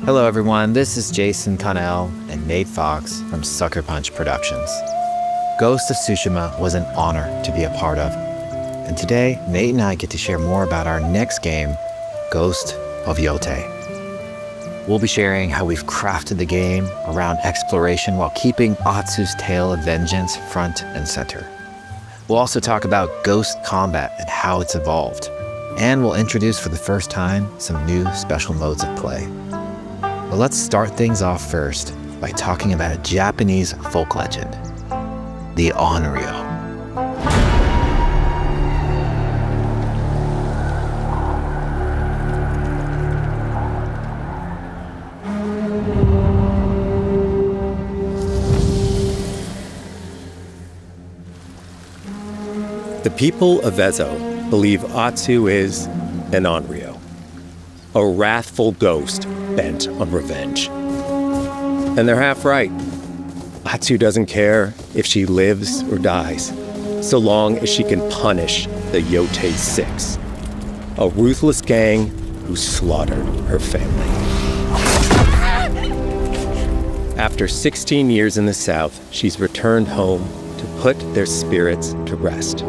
Hello everyone, this is Jason Connell and Nate Fox from Sucker Punch Productions. Ghost of Tsushima was an honor to be a part of. And today, Nate and I get to share more about our next game, Ghost of Yōtei. We'll be sharing how we've crafted the game around exploration while keeping Atsu's tale of vengeance front and center. We'll also talk about ghost combat and how it's evolved. And we'll introduce for the first time some new special modes of play. But let's start things off first by talking about a Japanese folk legend, the Onryo. The people of Ezo believe Atsu is an Onryo, a wrathful ghost bent on revenge. And they're half right. Atsu doesn't care if she lives or dies, so long as she can punish the Yōtei 6, a ruthless gang who slaughtered her family. After 16 years in the south, she's returned home to put their spirits to rest.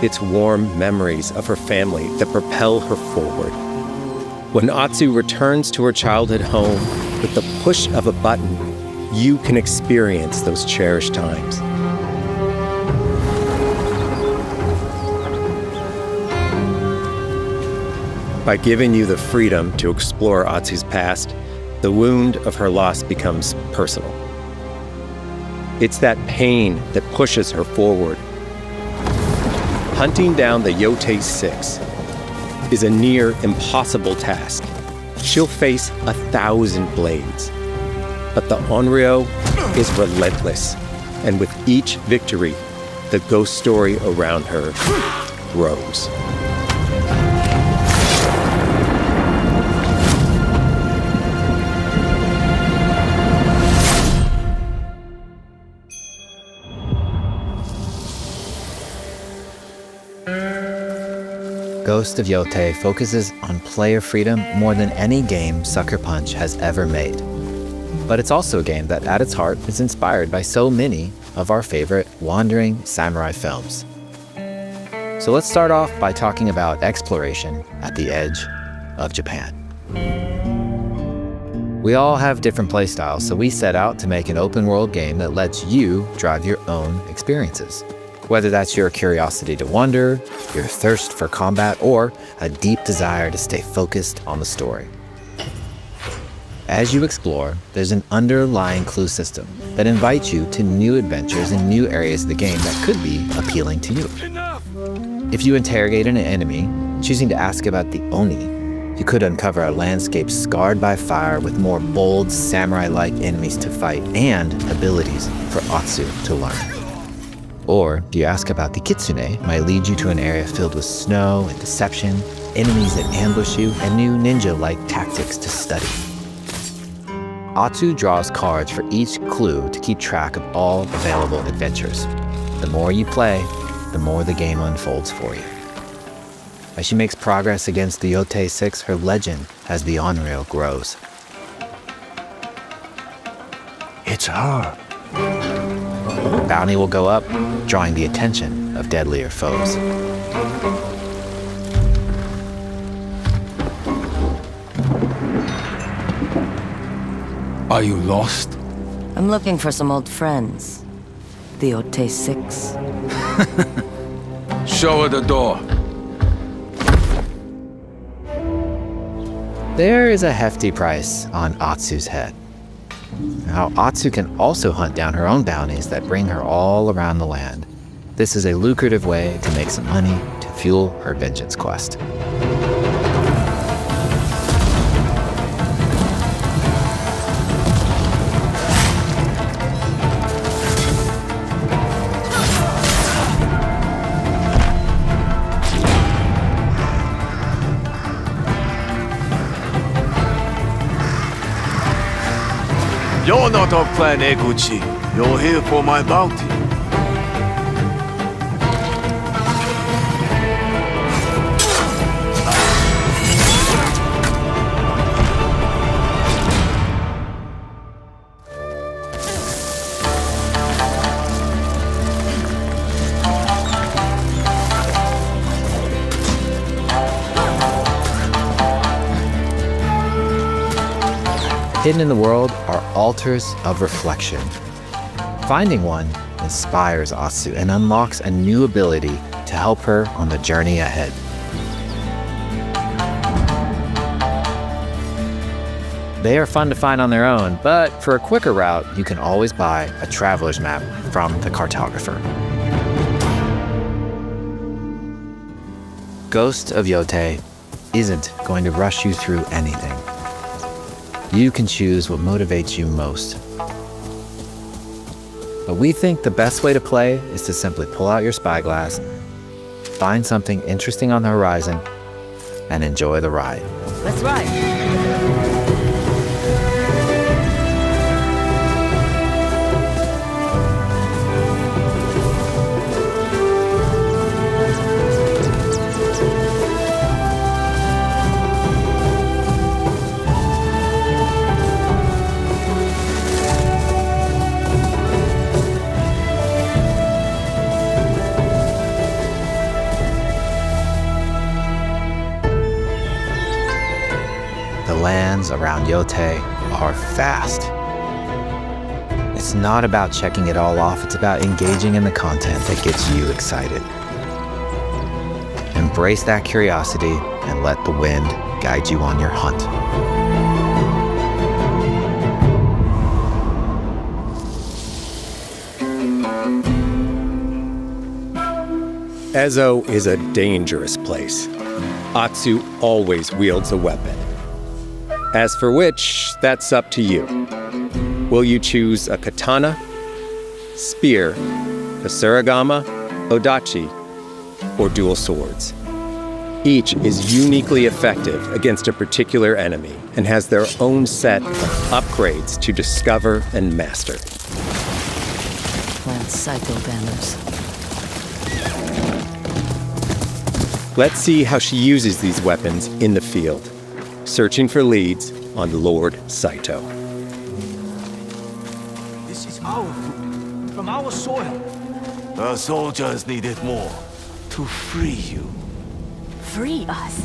It's warm memories of her family that propel her forward. When Atsu returns to her childhood home, with the push of a button, you can experience those cherished times. By giving you the freedom to explore Atsu's past, the wound of her loss becomes personal. It's that pain that pushes her forward. Hunting down the Yōtei 6 is a near impossible task. She'll face 1,000 blades. But the Onryo is relentless, and with each victory, the ghost story around her grows. Ghost of Yōtei focuses on player freedom more than any game Sucker Punch has ever made. But it's also a game that, at its heart, is inspired by so many of our favorite wandering samurai films. So let's start off by talking about exploration at the edge of Japan. We all have different playstyles, so we set out to make an open-world game that lets you drive your own experiences. Whether that's your curiosity to wander, your thirst for combat, or a deep desire to stay focused on the story. As you explore, there's an underlying clue system that invites you to new adventures in new areas of the game that could be appealing to you. If you interrogate an enemy, choosing to ask about the Oni, you could uncover a landscape scarred by fire with more bold, samurai-like enemies to fight and abilities for Atsu to learn. Or, if you ask about the Kitsune, might lead you to an area filled with snow and deception, enemies that ambush you, and new ninja-like tactics to study. Atsu draws cards for each clue to keep track of all available adventures. The more you play, the more the game unfolds for you. As she makes progress against the Yōtei 6, her legend as the Onryo grows. It's her. Bounty will go up, drawing the attention of deadlier foes. Are you lost? I'm looking for some old friends. The Yōtei 6. Show her the door. There is a hefty price on Atsu's head. Now, Atsu can also hunt down her own bounties that bring her all around the land. This is a lucrative way to make some money to fuel her vengeance quest. You're not of Clan Eguchi. You're here for my bounty. Hidden in the world are altars of reflection. Finding one inspires Atsu and unlocks a new ability to help her on the journey ahead. They are fun to find on their own, but for a quicker route, you can always buy a traveler's map from the cartographer. Ghost of Yōtei isn't going to rush you through anything. You can choose what motivates you most. But we think the best way to play is to simply pull out your spyglass, find something interesting on the horizon, and enjoy the ride. Let's ride. The lands around Yōtei are vast. It's not about checking it all off, it's about engaging in the content that gets you excited. Embrace that curiosity and let the wind guide you on your hunt. Ezo is a dangerous place. Atsu always wields a weapon. As for which, that's up to you. Will you choose a katana, spear, a surigama, odachi, or dual swords? Each is uniquely effective against a particular enemy and has their own set of upgrades to discover and master. Clan Saito banners. Let's see how she uses these weapons in the field, searching for leads on Lord Saito. This is our food, from our soil. The soldiers need it more to free you. Free us.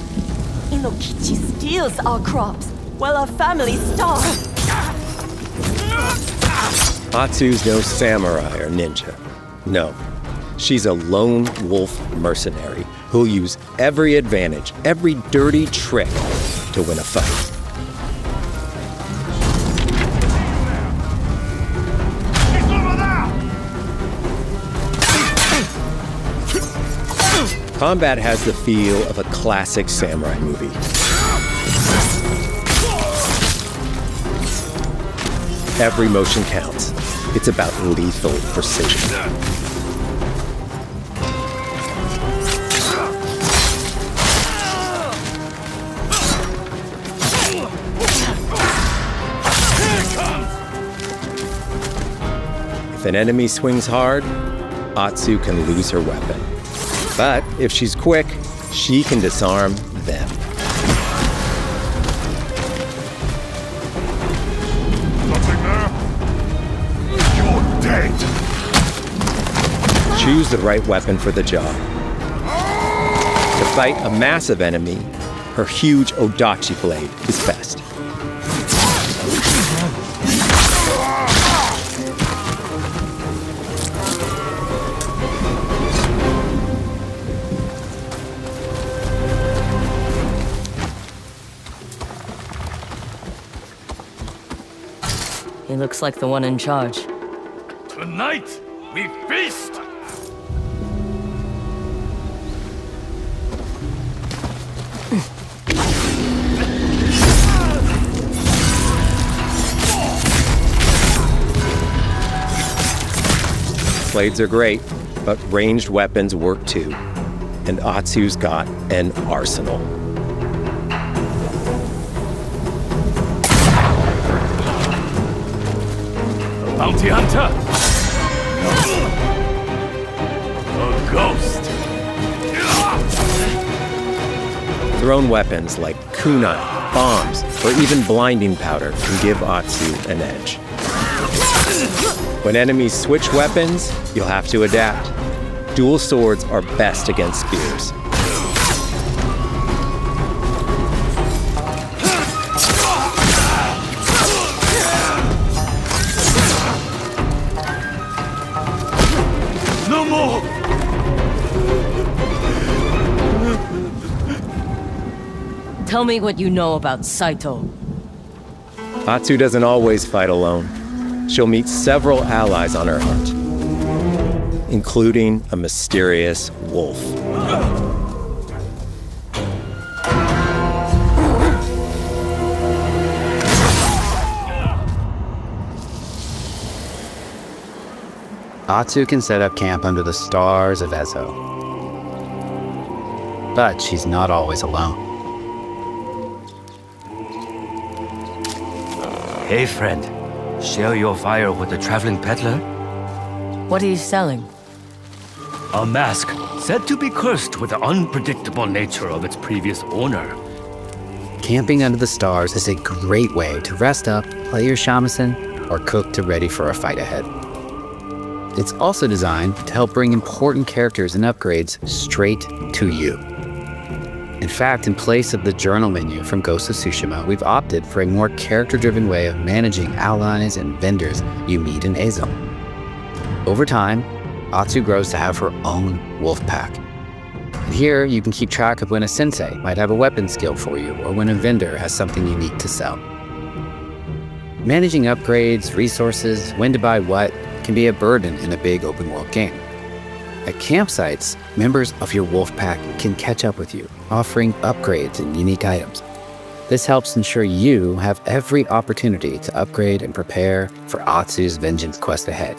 Inokichi steals our crops while our families starve. Atsu's no samurai or ninja. No, she's a lone wolf mercenary who'll use every advantage, every dirty trick to win a fight. Combat has the feel of a classic samurai movie. Every motion counts. It's about lethal precision. If an enemy swings hard, Atsu can lose her weapon. But if she's quick, she can disarm them. Nothing there? You're dead! Choose the right weapon for the job. To fight a massive enemy, her huge odachi blade is best. He looks like the one in charge. Tonight, we feast! Blades are great, but ranged weapons work too. And Atsu's got an arsenal. Bounty hunter! A ghost! Thrown weapons like kunai, bombs, or even blinding powder can give Atsu an edge. When enemies switch weapons, you'll have to adapt. Dual swords are best against spears. No more! Tell me what you know about Saito. Atsu doesn't always fight alone. She'll meet several allies on her hunt, including a mysterious wolf. Atsu can set up camp under the stars of Ezo. But she's not always alone. Hey, friend. Share your fire with the traveling peddler? What are you selling? A mask said to be cursed with the unpredictable nature of its previous owner. Camping under the stars is a great way to rest up, play your shamisen, or cook to ready for a fight ahead. It's also designed to help bring important characters and upgrades straight to you. In fact, in place of the journal menu from Ghost of Tsushima, we've opted for a more character-driven way of managing allies and vendors you meet in Ezo. Over time, Atsu grows to have her own wolf pack. And here, you can keep track of when a sensei might have a weapon skill for you, or when a vendor has something unique to sell. Managing upgrades, resources, when to buy what, can be a burden in a big open-world game. At campsites, members of your wolf pack can catch up with you, offering upgrades and unique items. This helps ensure you have every opportunity to upgrade and prepare for Atsu's vengeance quest ahead.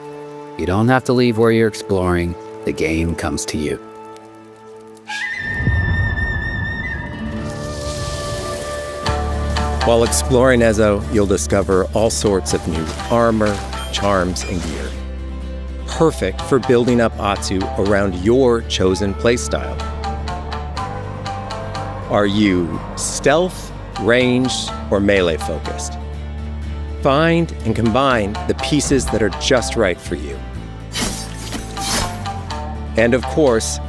You don't have to leave where you're exploring, the game comes to you. While exploring Ezo, you'll discover all sorts of new armor, charms, and gear. Perfect for building up Atsu around your chosen playstyle. Are you stealth, ranged, or melee focused? Find and combine the pieces that are just right for you. And of course,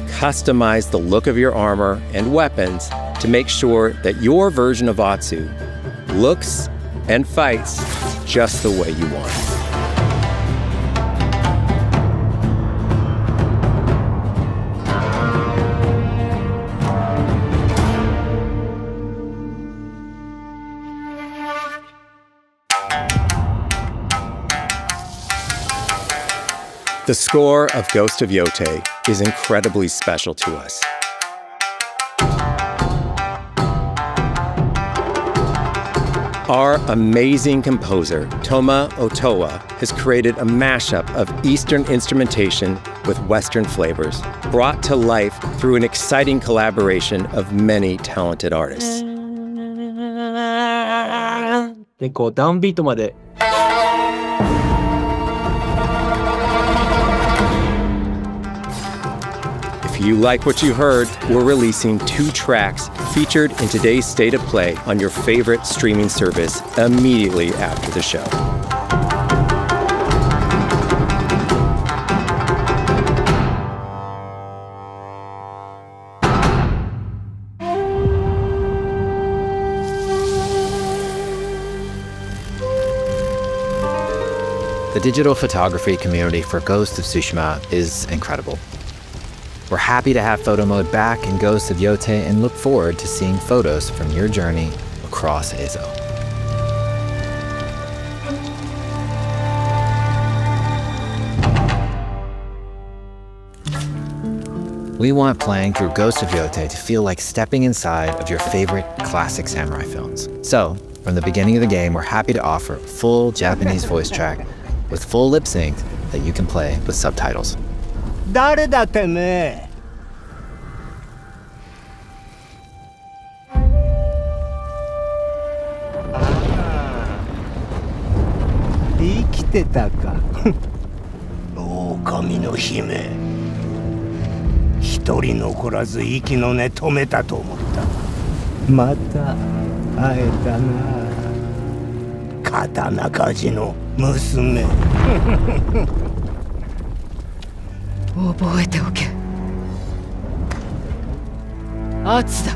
customize the look of your armor and weapons to make sure that your version of Atsu looks and fights just the way you want. The score of Ghost of Yōtei is incredibly special to us. Our amazing composer, Toma Otoa, has created a mashup of Eastern instrumentation with Western flavors, brought to life through an exciting collaboration of many talented artists. でこうダウンビートまで If you like what you heard, we're releasing 2 tracks featured in today's State of Play on your favorite streaming service immediately after the show. The digital photography community for Ghost of Tsushima is incredible. We're happy to have photo mode back in Ghost of Yōtei and look forward to seeing photos from your journey across Ezo. We want playing through Ghost of Yōtei to feel like stepping inside of your favorite classic samurai films. So, from the beginning of the game, we're happy to offer a full Japanese voice track with full lip sync that you can play with subtitles. 誰だてめえ 生きてたか。狼の姫、一人残らず息の根止めたと思った。また会えたな。刀鍛冶の娘。覚えておけ。圧だ。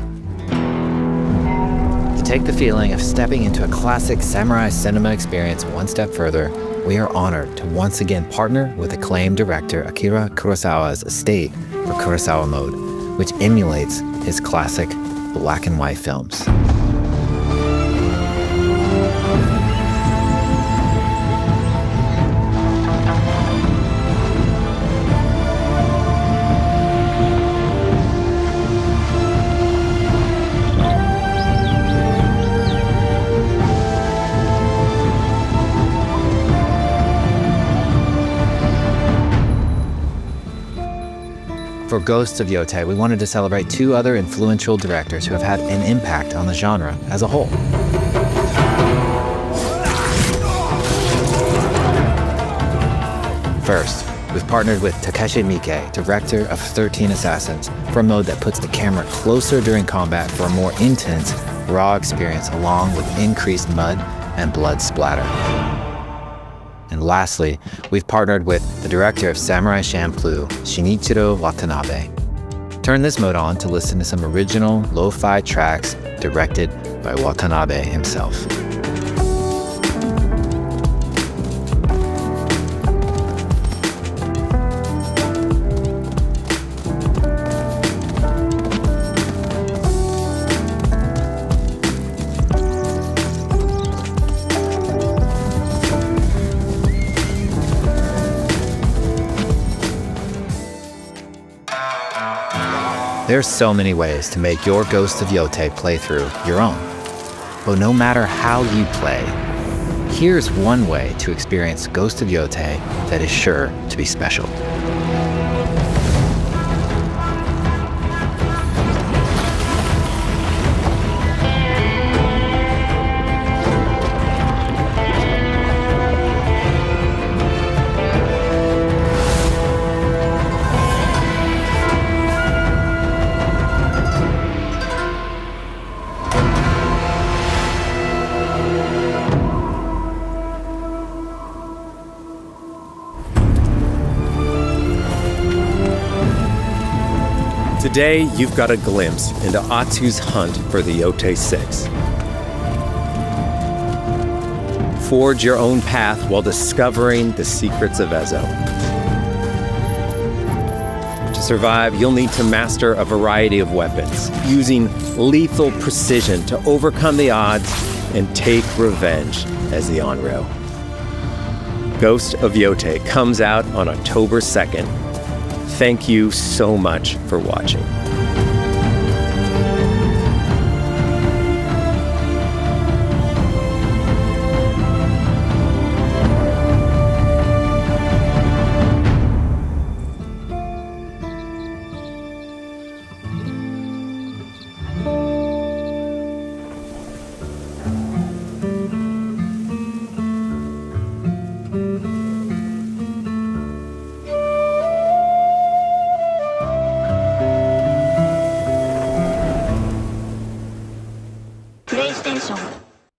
To take the feeling of stepping into a classic samurai cinema experience one step further, we are honored to once again partner with acclaimed director Akira Kurosawa's estate for Kurosawa Mode, which emulates his classic black and white films. For Ghosts of Yōtei, we wanted to celebrate two other influential directors who have had an impact on the genre as a whole. First, we've partnered with Takeshi Miike, director of 13 Assassins, for a mode that puts the camera closer during combat for a more intense, raw experience along with increased mud and blood splatter. And lastly, we've partnered with the director of Samurai Champloo, Shinichiro Watanabe. Turn this mode on to listen to some original lo-fi tracks directed by Watanabe himself. There's so many ways to make your Ghost of Yōtei playthrough your own. But no matter how you play, here's one way to experience Ghost of Yōtei that is sure to be special. Today, you've got a glimpse into Atsu's hunt for the Yōtei 6. Forge your own path while discovering the secrets of Ezo. To survive, you'll need to master a variety of weapons, using lethal precision to overcome the odds and take revenge as the Onryo. Ghost of Yōtei comes out on October 2nd. Thank you so much for watching. PlayStation